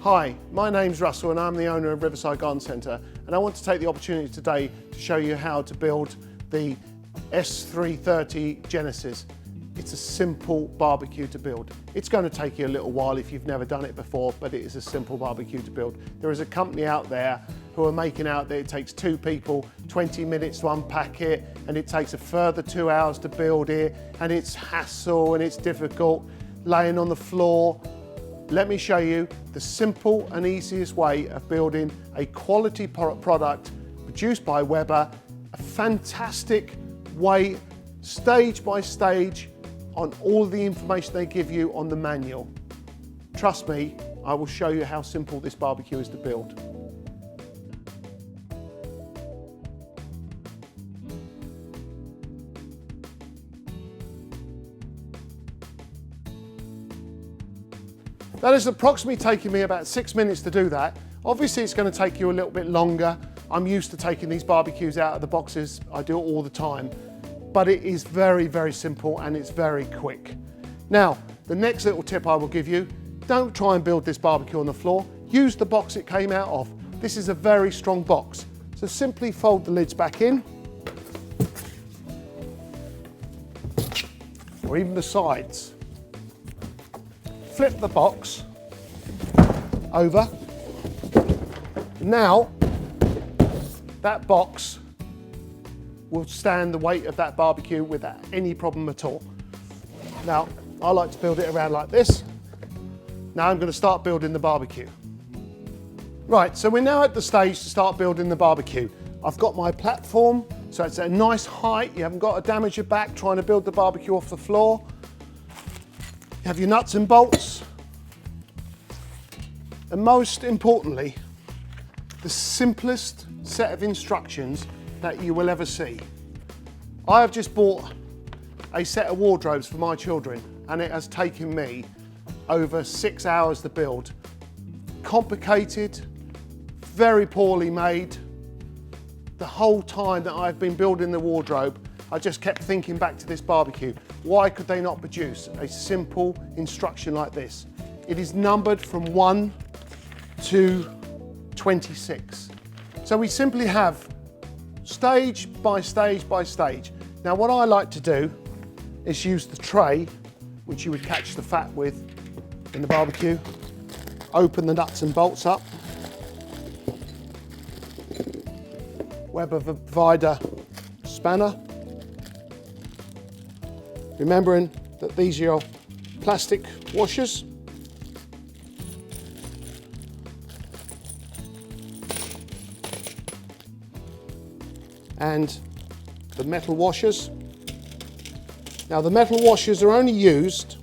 Hi, my name's Russell and I'm the owner of Riverside Garden Centre, and I want to take the opportunity today to show you how to build the S330 Genesis. It's a simple barbecue to build. It's going to take you a little while if you've never done it before, but it is a simple barbecue to build. There is a company out there who are making out that it takes 2 people 20 minutes to unpack it, and it takes a further 2 hours to build it, and it's hassle and it's difficult, laying on the floor. Let me show you the simple and easiest way of building a quality product produced by Weber, a fantastic way, stage by stage, on all the information they give you on the manual. Trust me, I will show you how simple this barbecue is to build. That is approximately taking me about 6 minutes to do that. Obviously it's going to take you a little bit longer. I'm used to taking these barbecues out of the boxes. I do it all the time. But it is very, very simple and it's very quick. Now, the next little tip I will give you, don't try and build this barbecue on the floor. Use the box it came out of. This is a very strong box. So simply fold the lids back in, or even the sides. Flip the box over. Now, that box will stand the weight of that barbecue without any problem at all. Now, I like to build it around like this. Now I'm going to start building the barbecue. Right, so we're now at the stage to start building the barbecue. I've got my platform, so it's at a nice height. You haven't got to damage your back trying to build the barbecue off the floor. You have your nuts and bolts. And most importantly, the simplest set of instructions that you will ever see. I have just bought a set of wardrobes for my children, and it has taken me over 6 hours to build. Complicated, very poorly made. The whole time that I've been building the wardrobe, I just kept thinking back to this barbecue. Why could they not produce a simple instruction like this? It is numbered from 1 to 26. So we simply have stage by stage by stage. Now what I like to do is use the tray, which you would catch the fat with in the barbecue, open the nuts and bolts up. Weber Provider spanner. Remembering that these are your plastic washers. And the metal washers. Now the metal washers are only used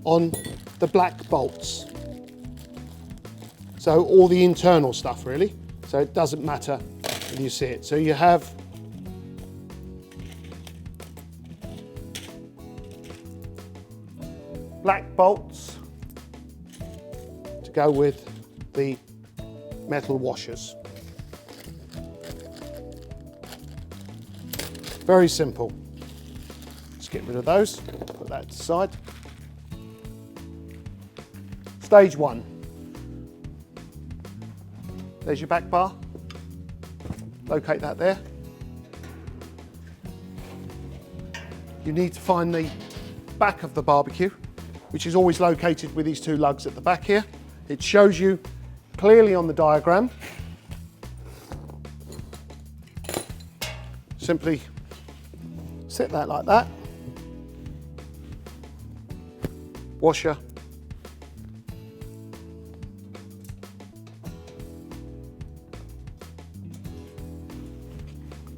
on the black bolts. So all the internal stuff really. So it doesn't matter when you see it. So you have black bolts to go with the metal washers. Very simple. Let's get rid of those, put that to the side. Stage 1. There's your back bar. Locate that there. You need to find the back of the barbecue, which is always located with these 2 lugs at the back here. It shows you clearly on the diagram. Simply set that like that. Washer.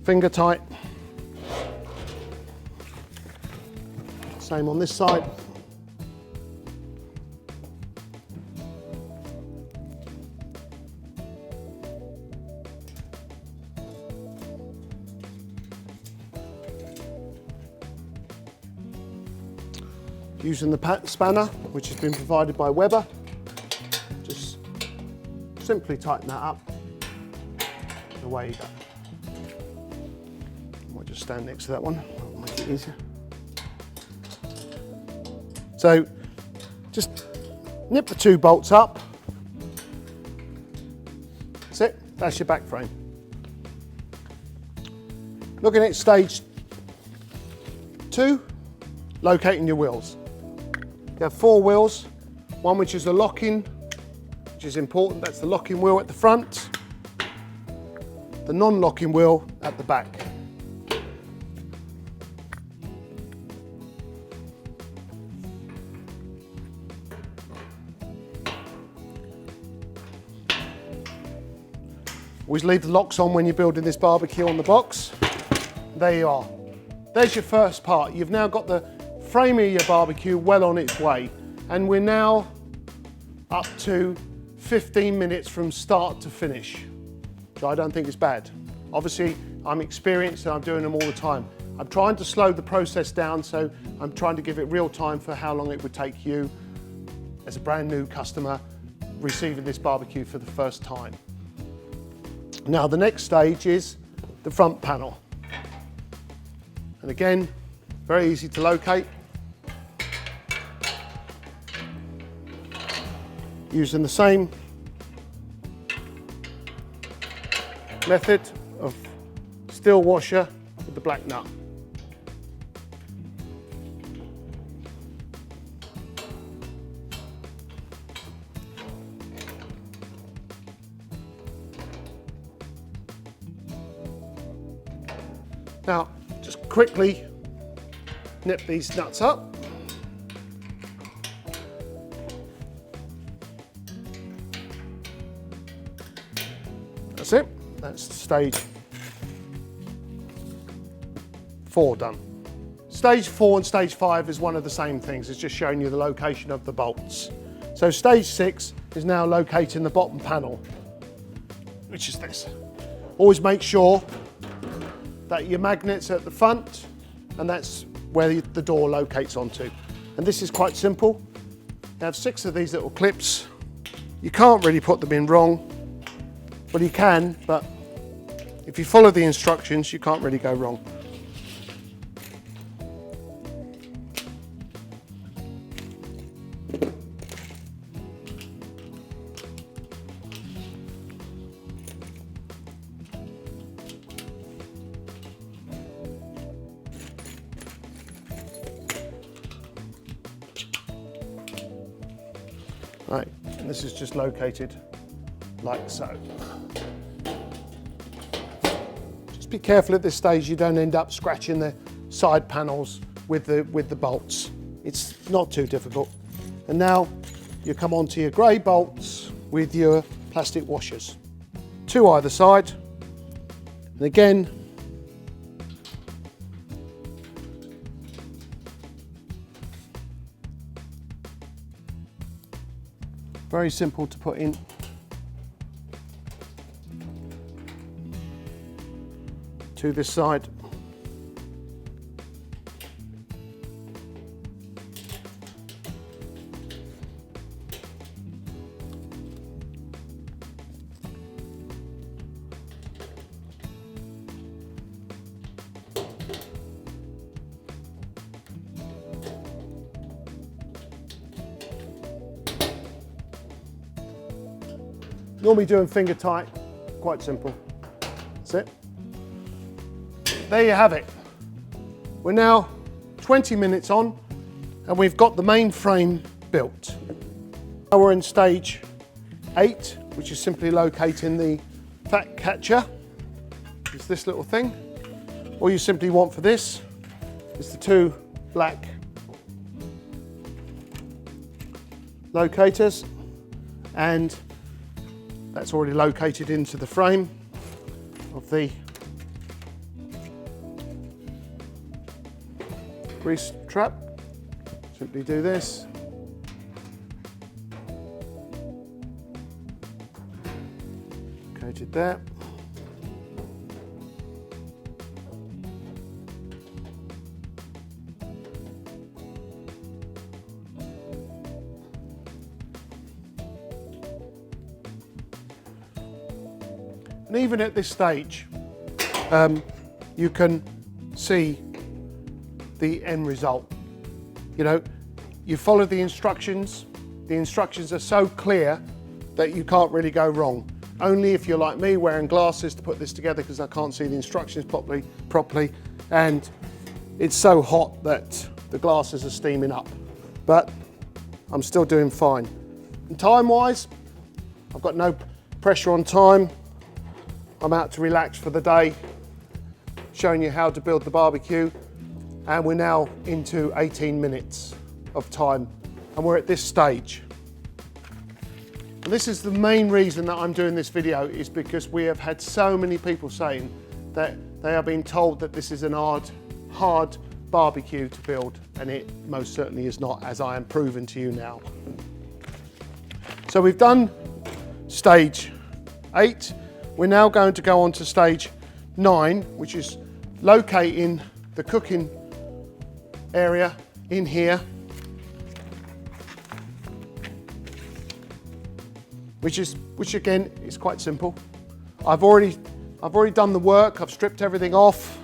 Finger tight. Same on this side. Using the spanner, which has been provided by Weber, just simply tighten that up. Away you go. I'll just stand next to that one, that'll make it easier. So just Nip the 2 bolts up. That's it, that's your back frame. Looking at stage 2, locating your wheels. You have 4 wheels, one which is the locking, which is important, that's the locking wheel at the front, the non-locking wheel at the back. Always leave the locks on when you're building this barbecue on the box. There you are. There's your first part. You've now got the frame of your barbecue well on its way. And we're now up to 15 minutes from start to finish, which I don't think is bad. Obviously, I'm experienced and I'm doing them all the time. I'm trying to slow the process down, so I'm trying to give it real time for how long it would take you as a brand new customer receiving this barbecue for the first time. Now the next stage is the front panel. And again, very easy to locate. Using the same method of steel washer with the black nut. Now, just quickly nip these nuts up. That's it. That's stage 4 done. Stage 4 and stage 5 is one of the same things. It's just showing you the location of the bolts. So stage 6 is now locating the bottom panel, which is this. Always make sure that your magnet's at the front, and that's where the door locates onto. And this is quite simple. You have 6 of these little clips. You can't really put them in wrong. Well, you can, but if you follow the instructions, you can't really go wrong. Right, and this is just located like so. Just be careful at this stage you don't end up scratching the side panels with the bolts. It's not too difficult. And now you come onto your grey bolts with your plastic washers. 2 either side. And again, very simple to put in. To this side. Normally doing finger tight, quite simple. That's it. There you have it. We're now 20 minutes on and we've got the main frame built. Now we're in stage 8, which is simply locating the fat catcher. It's this little thing. All you simply want for this is the 2 black locators, and that's already located into the frame of the grease trap. Simply do this. Located there. And even at this stage, you can see the end result. You know, you follow the instructions, the instructions are so clear that you can't really go wrong. Only if you're like me, wearing glasses to put this together because I can't see the instructions properly, and it's so hot that the glasses are steaming up. But I'm still doing fine. And time-wise, I've got no pressure on time. I'm out to relax for the day, showing you how to build the barbecue. And we're now into 18 minutes of time, and we're at this stage. And this is the main reason that I'm doing this video, is because we have had so many people saying that they are being told that this is an hard barbecue to build, and it most certainly is not, as I am proving to you now. So we've done stage 8. We're now going to go on to stage 9, which is locating the cooking area in here, which again is quite simple. I've already done the work. I've stripped everything off.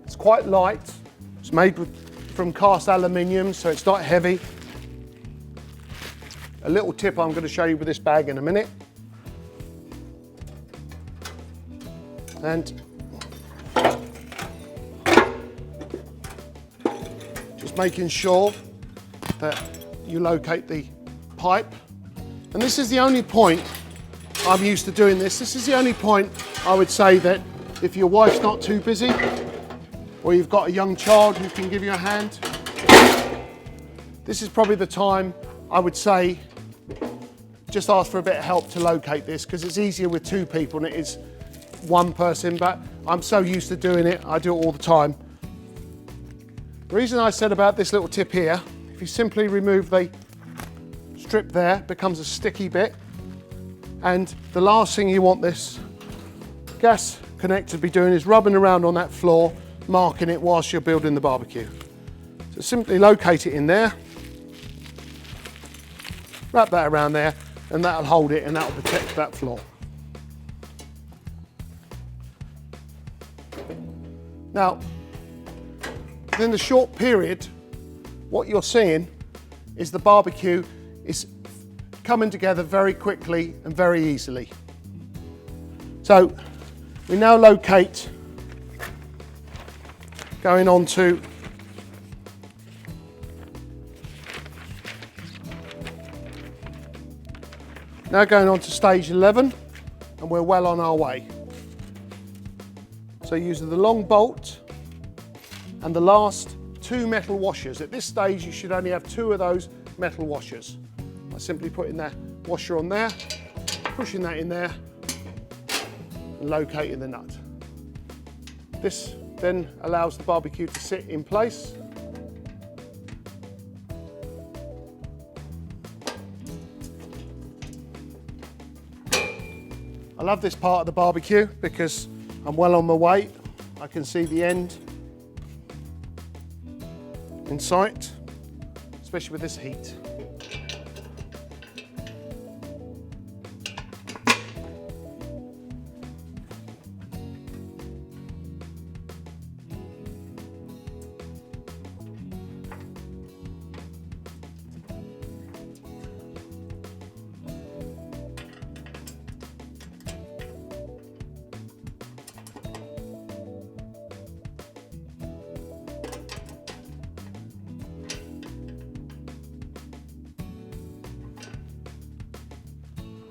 It's quite light. It's made from cast aluminium, so it's not heavy. A little tip I'm going to show you with this bag in a minute. And just making sure that you locate the pipe. And this is the only point I'm used to doing this. This is the only point I would say that if your wife's not too busy, or you've got a young child who can give you a hand, this is probably the time I would say just ask for a bit of help to locate this, because it's easier with 2 people than it is 1 person, but I'm so used to doing it, I do it all the time. The reason I said about this little tip here, if you simply remove the strip there, it becomes a sticky bit, and the last thing you want this gas connector to be doing is rubbing around on that floor, marking it whilst you're building the barbecue. So simply locate it in there, wrap that around there, and that'll hold it and that'll protect that floor. Now, within the short period, what you're seeing is the barbecue is coming together very quickly and very easily. So we now locate, going on to stage 11, and we're well on our way. So using the long bolt and the last 2 metal washers. At this stage you should only have 2 of those metal washers. By simply putting that washer on there, pushing that in there, and locating the nut. This then allows the barbecue to sit in place. I love this part of the barbecue because I'm well on my way. I can see the end in sight, especially with this heat.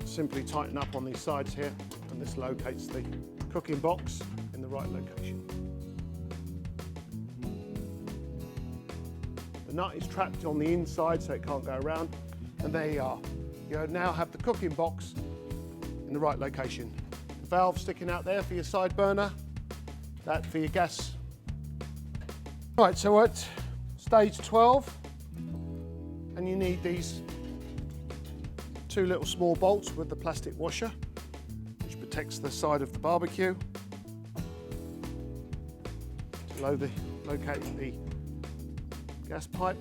Simply tighten up on these sides here, and this locates the cooking box in the right location. The nut is trapped on the inside so it can't go around, and there you are. You now have the cooking box in the right location. The valve sticking out there for your side burner, that for your gas. Right, so we're at stage 12, and you need these 2 little small bolts with the plastic washer, which protects the side of the barbecue. To locate the gas pipe.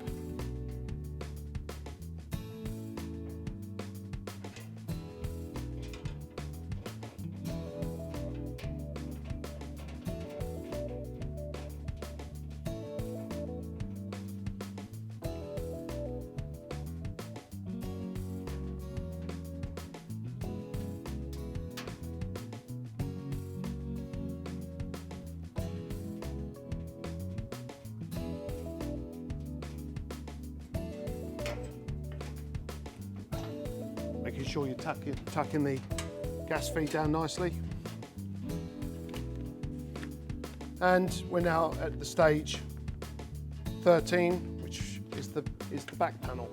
sure you're tucking the gas feed down nicely. And we're now at the stage 13, which is the back panel,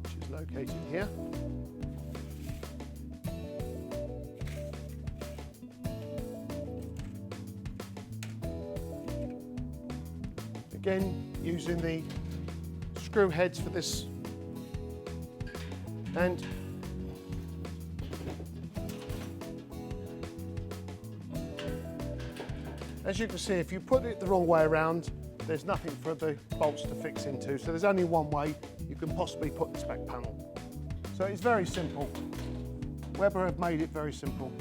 which is located here. Again, using the screw heads for this, and as you can see, if you put it the wrong way around, there's nothing for the bolts to fix into. So there's only one way you can possibly put this back panel. So it's very simple. Weber have made it very simple.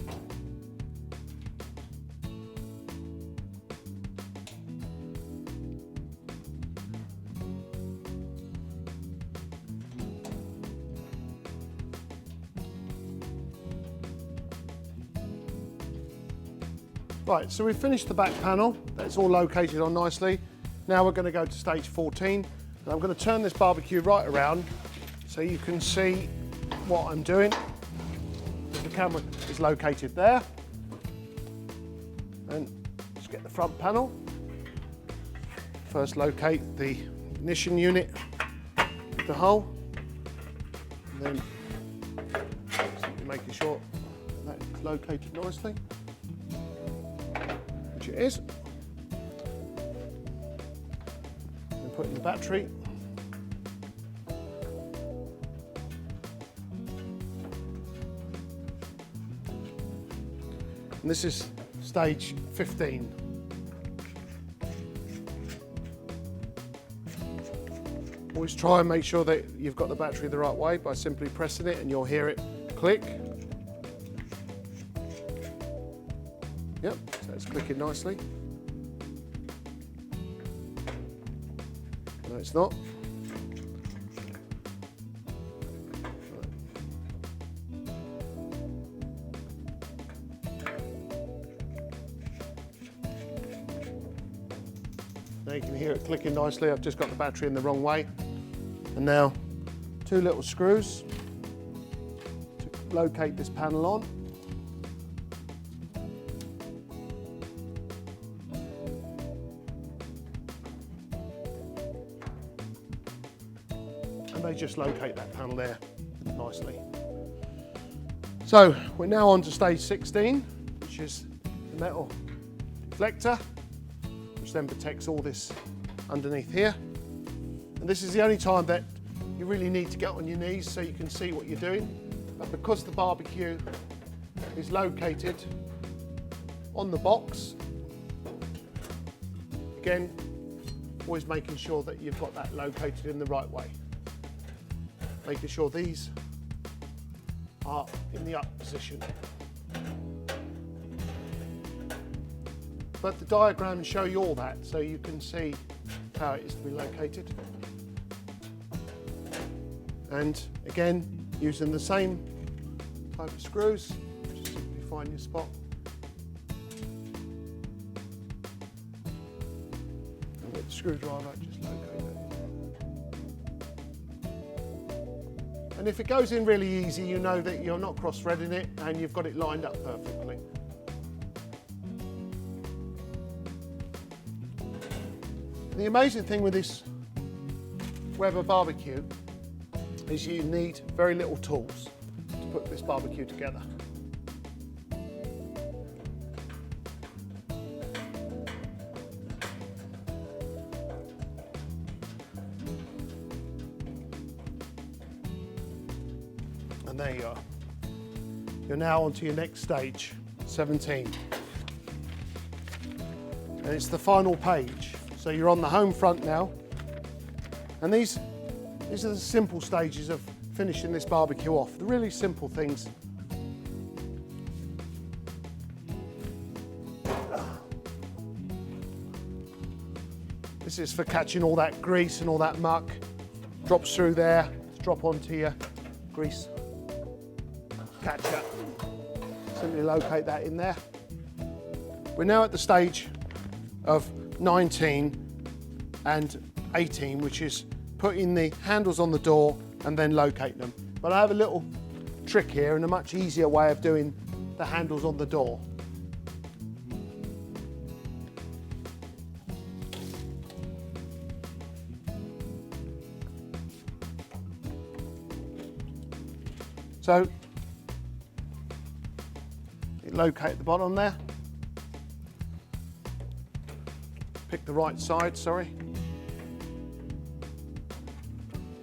Right, so we've finished the back panel. That's all located on nicely. Now we're going to go to stage 14, and I'm going to turn this barbecue right around so you can see what I'm doing. The camera is located there. And let's get the front panel. First locate the ignition unit with the hole, and then simply making sure that it's located nicely. It is. And put in the battery. And this is stage 15. Always try and make sure that you've got the battery the right way by simply pressing it, and you'll hear it click. Yep, so it's clicking nicely. No, it's not. Now you can hear it clicking nicely. I've just got the battery in the wrong way. And now 2 little screws to locate this panel on. They just locate that panel there nicely. So we're now on to stage 16, which is the metal deflector, which then protects all this underneath here. And this is the only time that you really need to get on your knees so you can see what you're doing. But because the barbecue is located on the box, again, always making sure that you've got that located in the right way. Making sure these are in the up position. But the diagrams show you all that, so you can see how it is to be located. And again, using the same type of screws, just simply find your spot. And with the screwdriver, just locate it. And if it goes in really easy, you know that you're not cross-threading it and you've got it lined up perfectly. And the amazing thing with this Weber barbecue is you need very little tools to put this barbecue together. And there you are. You're now on to your next stage, 17. And it's the final page. So you're on the home front now. And these are the simple stages of finishing this barbecue off. The really simple things. This is for catching all that grease and all that muck. Drops through there, drop onto your grease catcher. Simply locate that in there. We're now at the stage of 19 and 18, which is putting the handles on the door and then locate them. But I have a little trick here and a much easier way of doing the handles on the door. So, you locate at the bottom there. Pick the right side, sorry.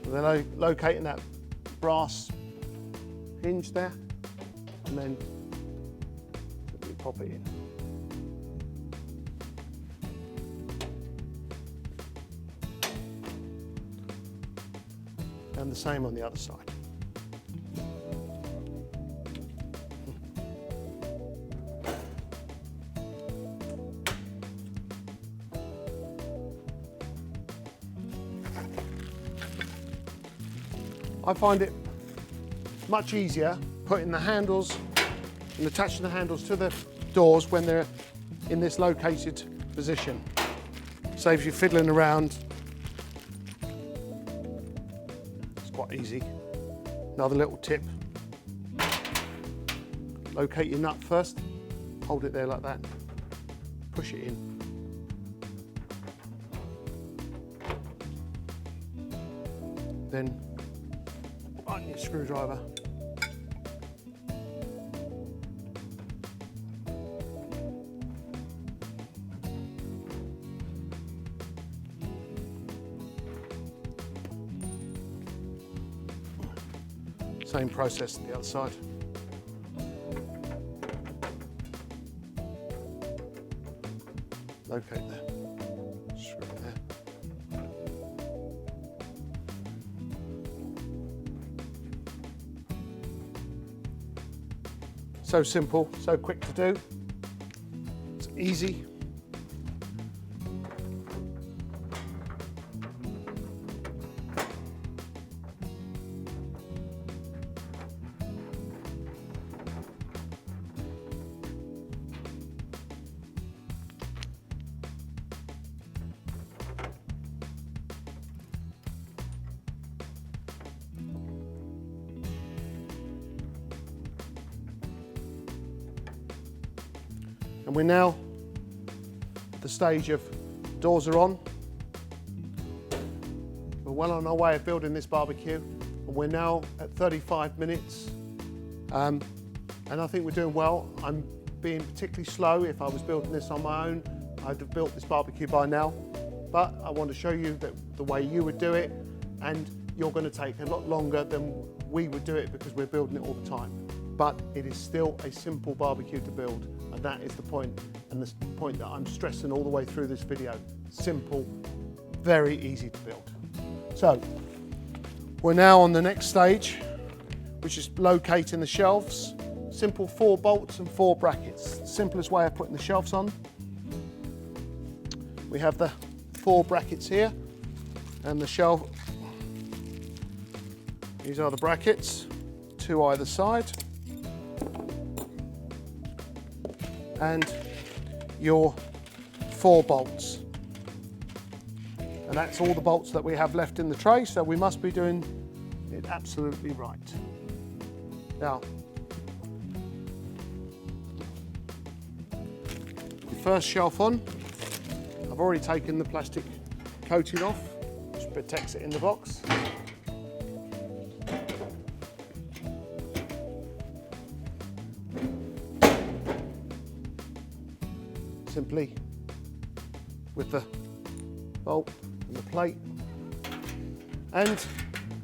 And then locating that brass hinge there, and then you pop it in. And the same on the other side. I find it much easier putting the handles and attaching the handles to the doors when they're in this located position. Saves you fiddling around. It's quite easy. Another little tip. Locate your nut first. Hold it there like that. Push it in. Then on your screwdriver. Same process on the other side. Locate there. Screw it there. So simple, so quick to do. It's easy. And we're now at the stage of doors are on. We're well on our way of building this barbecue, and we're now at 35 minutes. And I think we're doing well. I'm being particularly slow. If I was building this on my own, I'd have built this barbecue by now. But I want to show you the way you would do it, and you're going to take a lot longer than we would do it because we're building it all the time. But it is still a simple barbecue to build, and that is the point, and the point that I'm stressing all the way through this video. Simple, very easy to build. So, we're now on the next stage, which is locating the shelves. Simple 4 bolts and 4 brackets. Simplest way of putting the shelves on. We have the 4 brackets here, and the shelf. These are the brackets, 2 either side. And your 4 bolts. And that's all the bolts that we have left in the tray, so we must be doing it absolutely right. Now, the first shelf on, I've already taken the plastic coating off, which protects it in the box. Simply with the bolt and the plate. And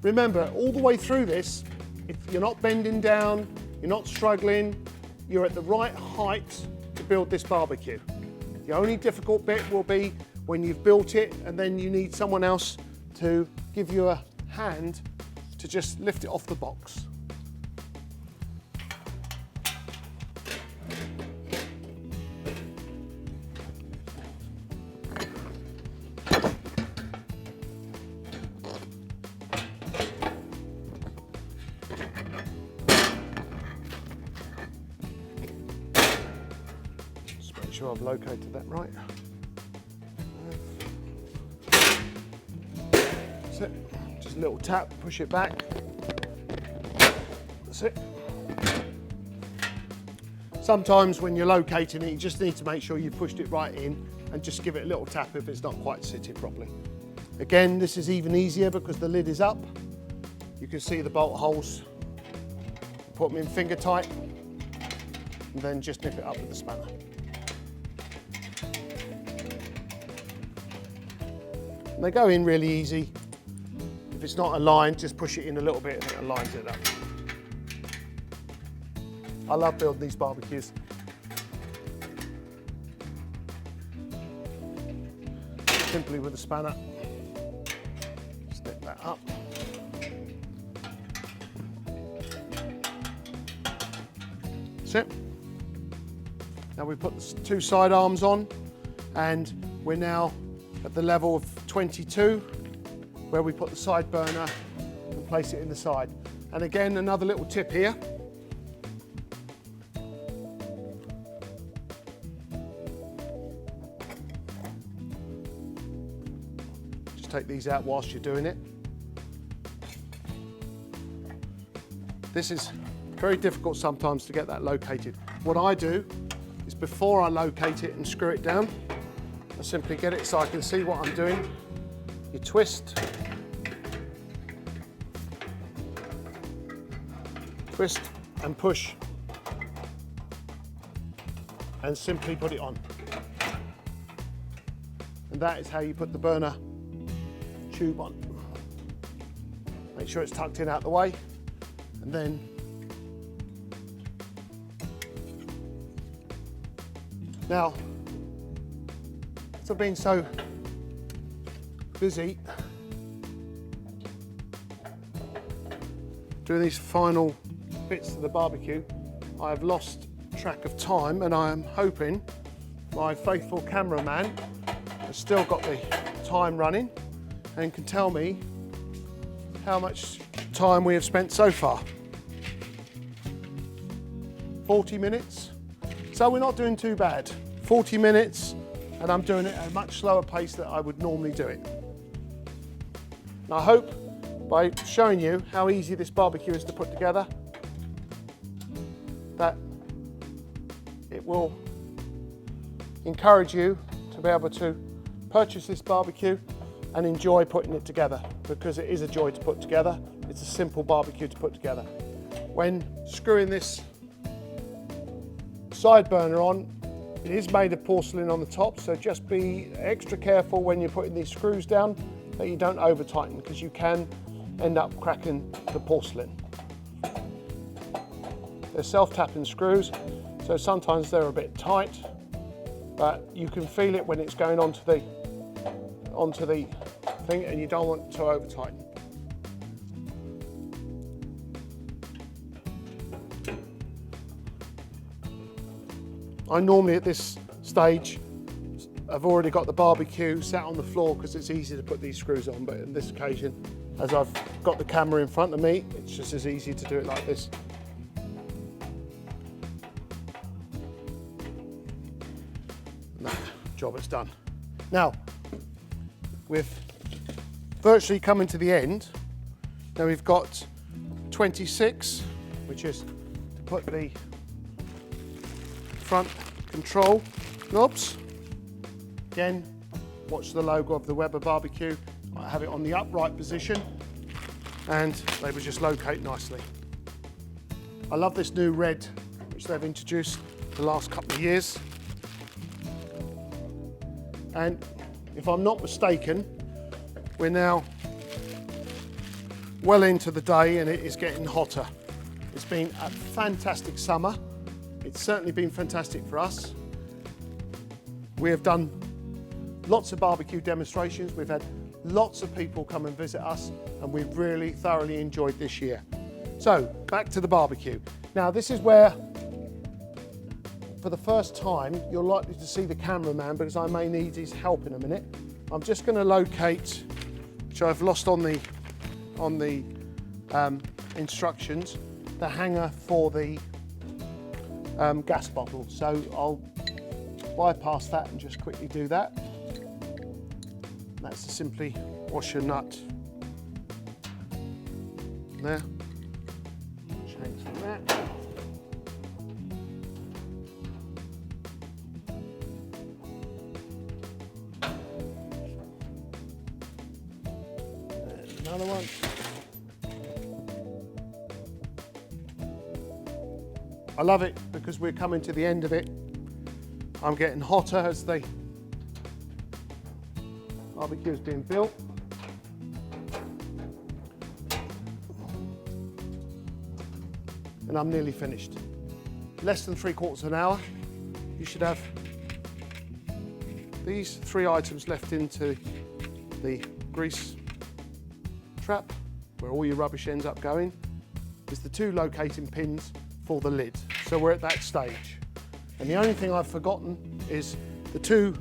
remember, all the way through this, if you're not bending down, you're not struggling, you're at the right height to build this barbecue. The only difficult bit will be when you've built it and then you need someone else to give you a hand to just lift it off the box. Sure I've located that right. That's it. Just a little tap, push it back. That's it. Sometimes when you're locating it, you just need to make sure you've pushed it right in and just give it a little tap if it's not quite sitting properly. Again, this is even easier because the lid is up. You can see the bolt holes. Put them in finger tight and then just nip it up with the spanner. And they go in really easy. If it's not aligned, just push it in a little bit and it aligns it up. I love building these barbecues. Simply with a spanner, snip that up. That's it. Now we put the two side arms on and we're now at the level of 22 where we put the side burner and place it in the side. And again, another little tip here. Just take these out whilst you're doing it. This is very difficult sometimes to get that located. What I do is before I locate it and screw it down, I simply get it so I can see what I'm doing. You twist, twist and push, and simply put it on. And that is how you put the burner tube on. Make sure it's tucked in out the way, and then now, as I've been so busy doing these final bits to the barbecue, I've lost track of time, and I am hoping my faithful cameraman has still got the time running and can tell me how much time we have spent so far. 40 minutes. So we're not doing too bad. 40 minutes, and I'm doing it at a much slower pace than I would normally do it. And I hope by showing you how easy this barbecue is to put together, that it will encourage you to be able to purchase this barbecue and enjoy putting it together, because it is a joy to put together. It's a simple barbecue to put together. When screwing this side burner on, it is made of porcelain on the top, so just be extra careful when you're putting these screws down that you don't over tighten, because you can end up cracking the porcelain. They're self-tapping screws, so sometimes they're a bit tight, but you can feel it when it's going onto the thing, and you don't want to over tighten. I normally at this stage I've already got the barbecue sat on the floor because it's easy to put these screws on, but in this occasion, as I've got the camera in front of me, it's just as easy to do it like this. And that job is done. Now, with virtually coming to the end, now we've got 26, which is to put the front control knobs. Again, watch the logo of the Weber Barbecue. I have it on the upright position and they will just locate nicely. I love this new red which they've introduced the last couple of years. And if I'm not mistaken, we're now well into the day and it is getting hotter. It's been a fantastic summer. It's certainly been fantastic for us. We have done lots of barbecue demonstrations. We've had lots of people come and visit us, and we've really thoroughly enjoyed this year. So back to the barbecue. Now this is where, for the first time, you're likely to see the cameraman because I may need his help in a minute. I'm just going to locate, which I've lost on the instructions, the hanger for the gas bottle. So I'll bypass that and just quickly do that. That's to simply wash your nut there. Change the Another one. I love it because we're coming to the end of it. I'm getting hotter as the barbecue is being built. And I'm nearly finished. Less than 3/4 of an hour. You should have these 3 items left into the grease trap, where all your rubbish ends up going, is the 2 locating pins for the lid. So we're at that stage. And the only thing I've forgotten is the 2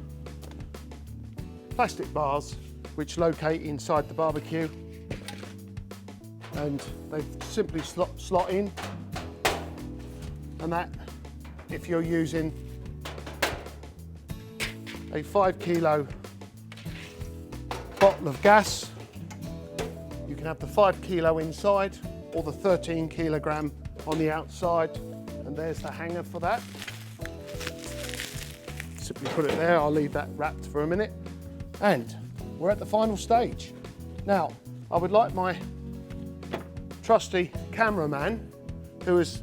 plastic bars which locate inside the barbecue, and they simply slot in, and that, if you're using a 5 kilo bottle of gas, you can have the 5 kilo inside or the 13 kilogram on the outside, and there's the hanger for that. Simply put it there. I'll leave that wrapped for a minute, and we're at the final stage. Now, I would like my trusty cameraman, who is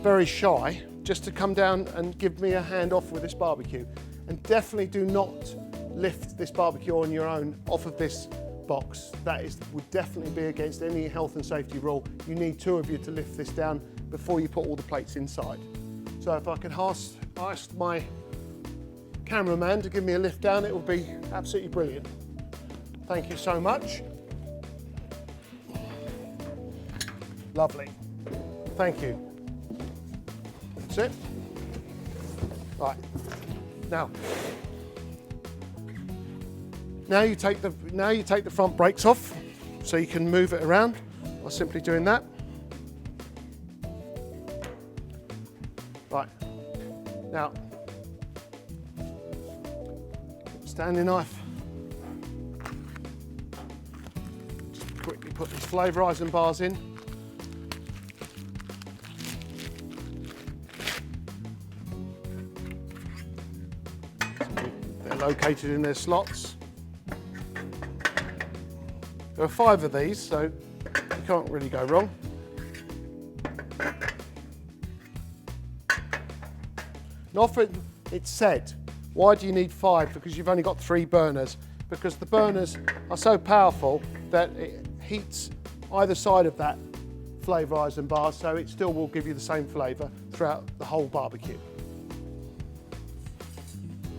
very shy, just to come down and give me a hand off with this barbecue. And definitely do not lift this barbecue on your own off of this box. That would definitely be against any health and safety rule. You need 2 of you to lift this down before you put all the plates inside. So if I could ask my cameraman to give me a lift down, it would be absolutely brilliant. Thank you so much. Lovely. Thank you. That's it. Right. Now you take the front brakes off, so you can move it around by simply doing that. Right. Now, Stanley knife. Just quickly put these flavorising bars in. They're located in their slots. There are 5 of these, so you can't really go wrong. And often it's said, why do you need 5? Because you've only got 3 burners. Because the burners are so powerful that it heats either side of that flavourising bar, so it still will give you the same flavour throughout the whole barbecue.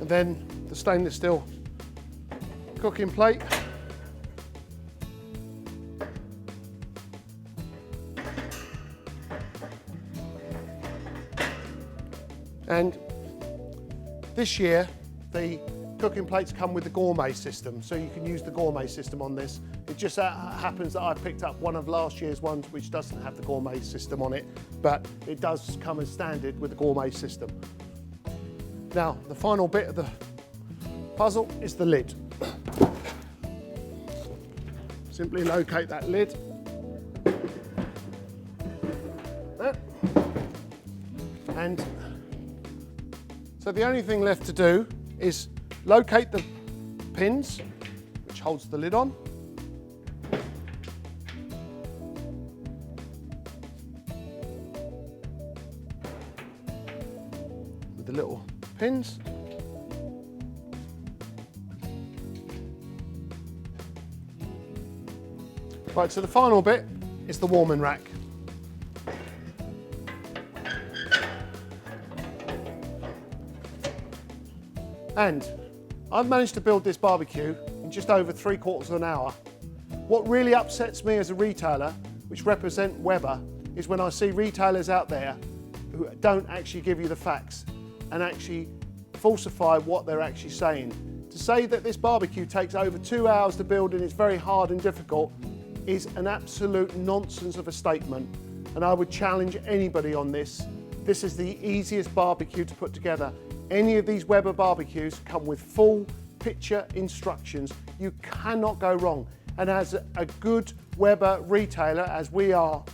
And then the stainless steel cooking plate. And this year, the cooking plates come with the gourmet system, so you can use the gourmet system on this. It just happens that I picked up one of last year's ones which doesn't have the gourmet system on it, but it does come as standard with the gourmet system. Now, the final bit of the puzzle is the lid. Simply locate that lid. And so the only thing left to do is locate the pins, which holds the lid on. With the little pins. Right, so the final bit is the warming rack. And I've managed to build this barbecue in just over 3/4 of an hour. What really upsets me as a retailer, which represent Weber, is when I see retailers out there who don't actually give you the facts and actually falsify what they're actually saying. To say that this barbecue takes over 2 hours to build and it's very hard and difficult is an absolute nonsense of a statement. And I would challenge anybody on this. This is the easiest barbecue to put together. Any of these Weber barbecues come with full picture instructions. You cannot go wrong. And as a good Weber retailer, as we are,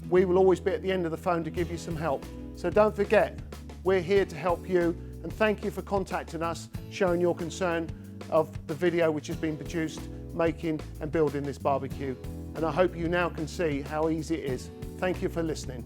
we will always be at the end of the phone to give you some help. So don't forget, we're here to help you. And thank you for contacting us, showing your concern of the video which has been produced. making and building this barbecue, and I hope you now can see how easy it is. Thank you for listening.